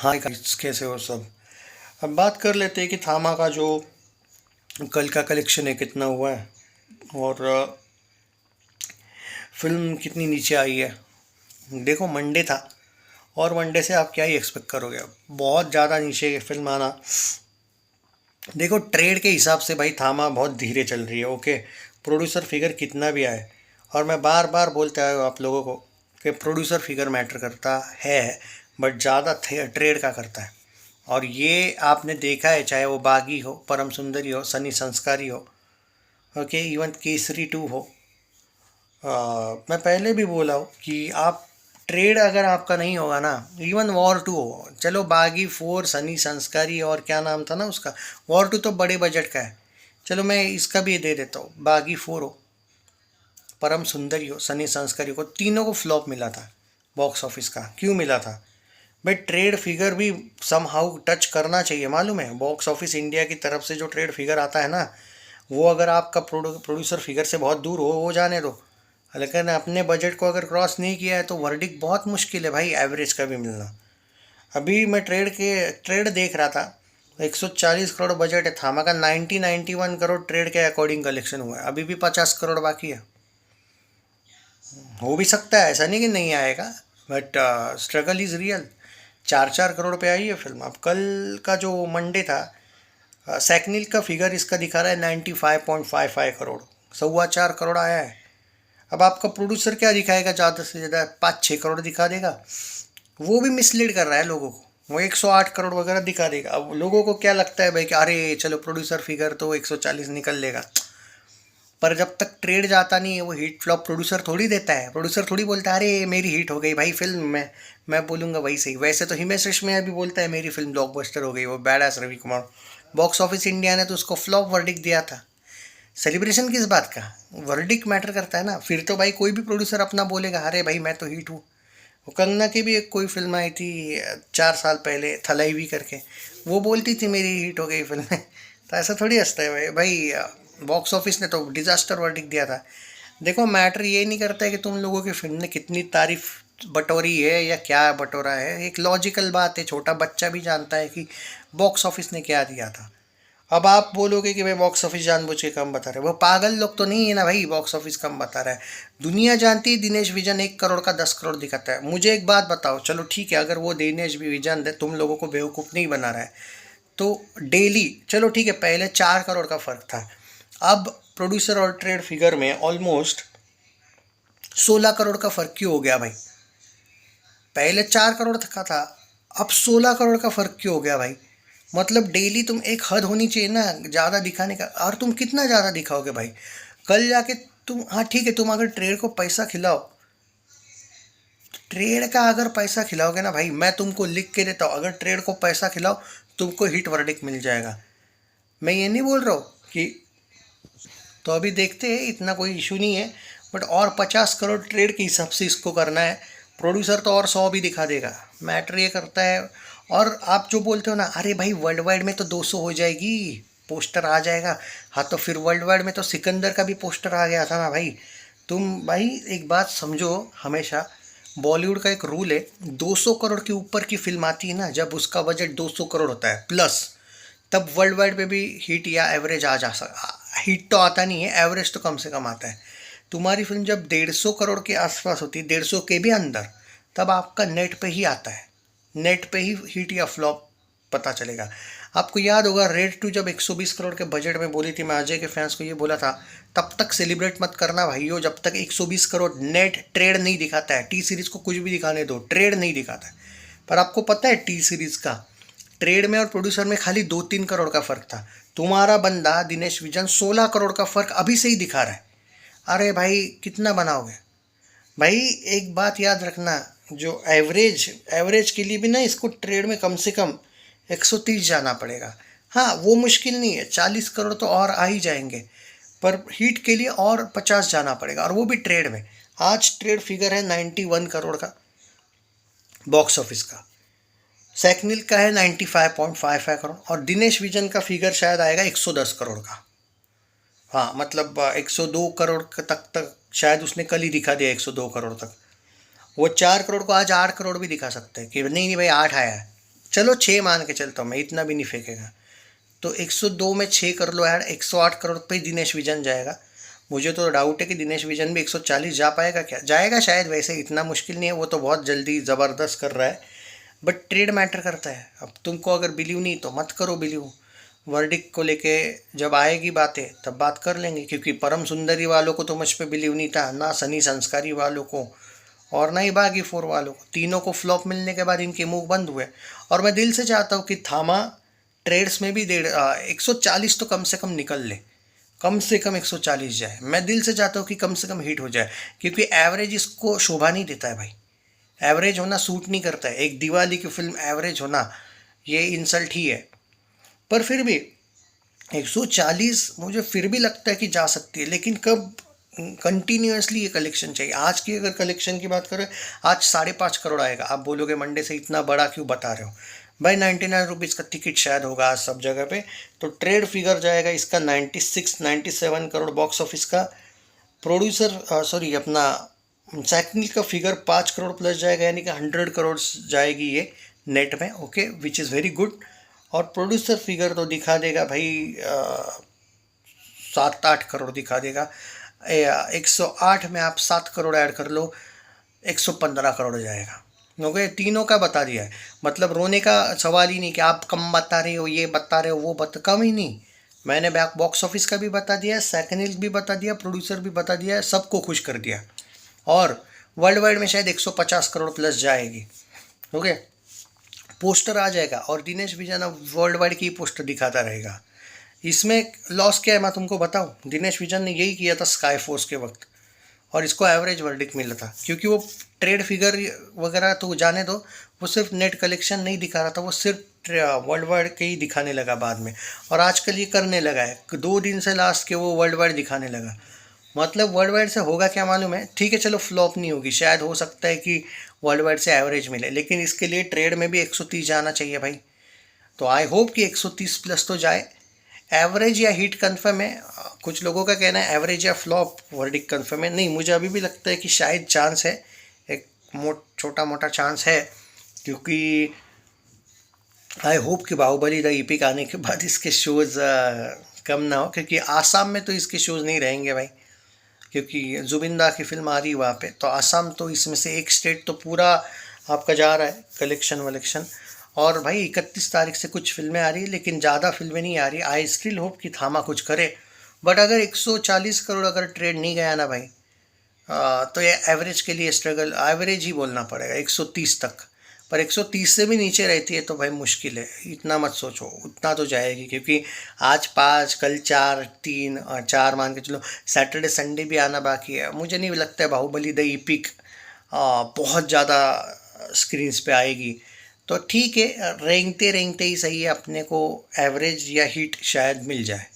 Hi guys, कैसे हो सब। अब बात कर लेते हैं कि थामा का जो कल का कलेक्शन है कितना हुआ है और फिल्म कितनी नीचे आई है। देखो, मंडे था और मंडे से आप क्या ही एक्सपेक्ट करोगे। अब बहुत ज़्यादा नीचे है फिल्म आना। देखो, ट्रेड के हिसाब से भाई थामा बहुत धीरे चल रही है। ओके, प्रोड्यूसर फिगर कितना भी आए, और मैं बार बार बोलते आया हूँ आप लोगों को कि प्रोड्यूसर फिगर मैटर करता है, बट ज़्यादा ट्रेड का करता है। और ये आपने देखा है, चाहे वो बागी हो, परम सुंदरी हो, सनी संस्कारी हो, ओके, इवन केसरी 2 हो। मैं पहले भी बोला हूँ कि आप ट्रेड अगर आपका नहीं होगा ना, इवन वॉर 2 हो, चलो बागी 4, सनी संस्कारी और क्या नाम था ना उसका, वॉर 2 तो बड़े बजट का है, चलो मैं इसका भी दे देता हूँ। बागी 4 हो, परम सुंदरी हो, सनी संस्कारी को, तीनों को फ्लॉप मिला था बॉक्स ऑफिस का। क्यों मिला था भाई? ट्रेड फिगर भी सम हाउ टच करना चाहिए, मालूम है। बॉक्स ऑफिस इंडिया की तरफ से जो ट्रेड फिगर आता है ना, वो अगर आपका प्रोड्यूसर फिगर से बहुत दूर हो, वो जाने दो, लेकिन अपने बजट को अगर क्रॉस नहीं किया है तो वर्डिक बहुत मुश्किल है भाई एवरेज का भी मिलना। अभी मैं ट्रेड देख रहा था, 140 करोड़ बजट है थामा का, 91 करोड़ ट्रेड के अकॉर्डिंग कलेक्शन हुआ है, अभी भी 50 करोड़ बाकी है। हो भी सकता है, ऐसा नहीं कि नहीं आएगा, but struggle is real. 4-4 crore पे आई है फिल्म। अब कल का जो मंडे था, सैकनिल का फिगर इसका दिखा रहा है 95.55 करोड़, 4.25 करोड़ आया है। अब आपका प्रोड्यूसर क्या दिखाएगा? ज़्यादा से ज़्यादा 5-6 करोड़ दिखा देगा। वो भी मिसलीड कर रहा है लोगों को, वो 108 करोड़ वगैरह दिखा देगा। अब लोगों को क्या लगता है भाई कि अरे चलो प्रोड्यूसर फिगर तो 140 निकल लेगा, पर जब तक ट्रेड जाता नहीं है वो हिट फ्लॉप प्रोड्यूसर थोड़ी देता है। प्रोड्यूसर थोड़ी बोलता है अरे मेरी हिट हो गई भाई फिल्म में, मैं बोलूँगा वही सही। वैसे तो हिमेश रेशमिया भी बोलता है मेरी फिल्म ब्लॉकबस्टर हो गई, वो badass Ravi Kumar. Box Office India ने तो उसको फ्लॉप वर्डिक दिया था। सेलिब्रेशन किस बात का? वर्डिक मैटर करता है ना। फिर तो भाई कोई भी प्रोड्यूसर अपना बोलेगा अरे भाई मैं तो हिट हूँ। वो कंगना की भी एक कोई फिल्म आई थी 4 साल पहले, थलाईवी करके, वो बोलती थी मेरी हिट हो गई फिल्म में। तो ऐसा थोड़ी हंसता है भाई। बॉक्स ऑफिस ने तो डिजास्टर वर्डिक्ट दिया था। देखो, मैटर ये नहीं करता है कि तुम लोगों की फिल्म ने कितनी तारीफ बटोरी है या क्या बटोरा है। एक लॉजिकल बात है, छोटा बच्चा भी जानता है कि बॉक्स ऑफिस ने क्या दिया था। अब आप बोलोगे कि भाई बॉक्स ऑफिस जानबूझ के कम बता रहे, वो पागल लोग तो नहीं है ना भाई, बॉक्स ऑफिस कम बता रहा है। दुनिया जानती है दिनेश विजन 1 करोड़ का 10 करोड़ दिखाता है। मुझे एक बात बताओ, चलो ठीक है, अगर वो दिनेश विजन तुम लोगों को बेवकूफ़ नहीं बना रहा है तो डेली, चलो ठीक है, पहले 4 करोड़ का फ़र्क था, अब प्रोड्यूसर और ट्रेड फिगर में ऑलमोस्ट 16 करोड़ का फ़र्क क्यों हो गया भाई? पहले 4 करोड़ का था, अब 16 करोड़ का फ़र्क क्यों हो गया भाई? मतलब डेली तुम, एक हद होनी चाहिए ना ज़्यादा दिखाने का। और तुम कितना ज़्यादा दिखाओगे भाई? कल जाके तुम, हाँ ठीक है, तुम अगर ट्रेड को पैसा खिलाओ, ट्रेड का अगर पैसा खिलाओगे ना भाई, मैं तुमको लिख के देता हूँ, अगर ट्रेड को पैसा खिलाओ तुमको हिट वर्डिक्ट मिल जाएगा। मैं ये नहीं बोल रहा हूँ कि, तो अभी देखते हैं, इतना कोई इशू नहीं है, बट और 50 करोड़ ट्रेड के हिसाब से इसको करना है। प्रोड्यूसर तो और 100 भी दिखा देगा। मैटर ये करता है। और आप जो बोलते हो ना, अरे भाई वर्ल्ड वाइड में तो 200 हो जाएगी, पोस्टर आ जाएगा। हाँ तो फिर वर्ल्ड वाइड में तो सिकंदर का भी पोस्टर आ गया था ना भाई। तुम भाई एक बात समझो, हमेशा बॉलीवुड का एक रूल है, 200 करोड़ के ऊपर की फिल्म आती है ना, जब उसका बजट 200 करोड़ होता है प्लस, तब वर्ल्ड वाइड पे भी हिट या एवरेज आ जा सकता। हिट तो आता नहीं है, एवरेज तो कम से कम आता है। तुम्हारी फिल्म जब 150 करोड़ के आसपास होती है, 150 के भी अंदर, तब आपका नेट पे ही आता है, नेट पे ही हिट या फ्लॉप पता चलेगा। आपको याद होगा रेड 2 जब 120 करोड़ के बजट में बोली थी, मैं अजय के फैंस को ये बोला था, तब तक सेलिब्रेट मत करना भाइयों जब तक 120 करोड़ नेट ट्रेड नहीं दिखाता है। टी सीरीज़ को कुछ भी दिखाने दो, ट्रेड नहीं दिखाता है। पर आपको पता है टी सीरीज़ का ट्रेड में और प्रोड्यूसर में खाली 2-3 करोड़ का फ़र्क था। तुम्हारा बंदा दिनेश विजन 16 करोड़ का फ़र्क अभी से ही दिखा रहा है। अरे भाई कितना बनाओगे भाई? एक बात याद रखना, जो एवरेज एवरेज के लिए भी ना इसको ट्रेड में कम से कम 130 जाना पड़ेगा। हाँ वो मुश्किल नहीं है, 40 करोड़ तो और आ ही जाएंगे, पर हीट के लिए और 50 जाना पड़ेगा, और वो भी ट्रेड में। आज ट्रेड फिगर है 91 करोड़ का बॉक्स ऑफिस का, सैकनिल का है 95.55 करोड़, और दिनेश विजन का फिगर शायद आएगा 110 करोड़ का। हाँ मतलब 102 करोड़ तक शायद उसने कल ही दिखा दिया, 102 करोड़ तक। वो 4 करोड़ को आज 8 करोड़ भी दिखा सकते हैं कि नहीं नहीं भाई 8 आया है, चलो 6 मान के चलता हूँ मैं, इतना भी नहीं फेंकेगा। तो 102 में 6 कर लो ऐड, 108 करोड़ पे दिनेश विजन जाएगा। मुझे तो डाउट है कि दिनेश विजन भी 140 जा पाएगा, क्या जाएगा शायद, वैसे इतना मुश्किल नहीं है, वो तो बहुत जल्दी ज़बरदस्त कर रहा है। बट ट्रेड मैटर करता है। अब तुमको अगर बिलीव नहीं तो मत करो बिलीव। वर्डिक को लेके जब आएगी बातें तब बात कर लेंगे, क्योंकि परम सुंदरी वालों को तो मुझ पे बिलीव नहीं था, ना सनी संस्कारी वालों को और ना ही बागी फोर वालों को। तीनों को फ्लॉप मिलने के बाद इनके मुंह बंद हुए। और मैं दिल से चाहता हूँ कि थामा ट्रेड्स में भी 140 तो कम से कम निकल ले, कम से कम 140 जाए। मैं दिल से चाहता हूँ कि कम से कम हिट हो जाए, क्योंकि एवरेज इसको शोभा नहीं देता है भाई। एवरेज होना सूट नहीं करता है। एक दिवाली की फिल्म एवरेज होना ये इंसल्ट ही है। पर फिर भी 140 मुझे फिर भी लगता है कि जा सकती है, लेकिन कब कंटिन्यूसली ये कलेक्शन चाहिए। आज की अगर कलेक्शन की बात करें, आज 5.5 करोड़ आएगा। आप बोलोगे मंडे से इतना बड़ा क्यों बता रहे हो भाई? 99 रुपीज़ का टिकट शायद होगा आज सब जगह पे। तो ट्रेड फिगर जाएगा इसका 96-97 करोड़ बॉक्स ऑफिस का। प्रोड्यूसर सॉरी अपना सैकनिल का फिगर 5 करोड़ प्लस जाएगा, यानी कि 100 करोड़ जाएगी ये नेट में। Okay, which is very good. और प्रोड्यूसर फिगर तो दिखा देगा भाई 7-8 करोड़ दिखा देगा। 108 में आप 7 करोड़ ऐड कर लो, 115 करोड़ जाएगा। ओके, तीनों का बता दिया है। मतलब रोने का सवाल ही नहीं कि आप कम बता रहे हो, ये बता रहे हो, वो कम ही नहीं। मैंने बैक बॉक्स ऑफिस का भी बता दिया, सेकंड भी बता दिया, प्रोड्यूसर भी बता दिया, सबको खुश कर दिया। और वर्ल्ड वाइड में शायद 150 करोड़ प्लस जाएगी। ओके, पोस्टर आ जाएगा और दिनेश विजन अब वर्ल्ड वाइड की पोस्टर दिखाता रहेगा। इसमें लॉस क्या है मैं तुमको बताऊं? दिनेश विजन ने यही किया था स्काई फोर्स के वक्त, और इसको एवरेज वर्डिक्ट मिला था, क्योंकि वो ट्रेड फिगर वगैरह तो जाने दो, वो सिर्फ नेट कलेक्शन नहीं दिखा रहा था, वो सिर्फ वर्ल्ड वाइड के ही दिखाने लगा बाद में। और आजकल ये करने लगा है, 2 दिन से लास्ट के वो वर्ल्ड वाइड दिखाने लगा। मतलब वर्ल्ड वाइड से होगा क्या मालूम है? ठीक है चलो, फ्लॉप नहीं होगी, शायद हो सकता है कि वर्ल्ड वाइड से एवरेज मिले, लेकिन इसके लिए ट्रेड में भी 130 जाना चाहिए भाई। तो आई होप कि 130 प्लस तो जाए। एवरेज या हिट कन्फर्म है। कुछ लोगों का कहना है एवरेज या फ्लॉप वर्डिक्ट कन्फर्म है। नहीं, मुझे अभी भी लगता है कि शायद चांस है, एक छोटा मोटा चांस है, क्योंकि आई होप कि बाहुबली द इपिक आने के बाद इसके शोज़ कम ना हो, क्योंकि आसाम में तो इसके शोज़ नहीं रहेंगे भाई, क्योंकि जुबिंदा की फिल्म आ रही है वहाँ पे। तो आसाम तो इसमें से एक स्टेट तो पूरा आपका जा रहा है कलेक्शन वलेक्शन। और भाई 31 तारीख से कुछ फिल्में आ रही है, लेकिन ज़्यादा फिल्में नहीं आ रही। आई स्टिल होप कि थामा कुछ करे। बट अगर 140 करोड़ अगर ट्रेड नहीं गया ना भाई, तो ये एवरेज के लिए स्ट्रगल, एवरेज ही बोलना पड़ेगा 130 तक। पर 130 से भी नीचे रहती है तो भाई मुश्किल है। इतना मत सोचो, उतना तो जाएगी, क्योंकि आज 5, कल 4, 3 और 4 मान के चलो, सैटरडे संडे भी आना बाकी है। मुझे नहीं लगता है बाहुबली द इपिक बहुत ज़्यादा स्क्रीन्स पे आएगी। तो ठीक है, रेंगते रेंगते ही सही है, अपने को एवरेज या हिट शायद मिल जाए।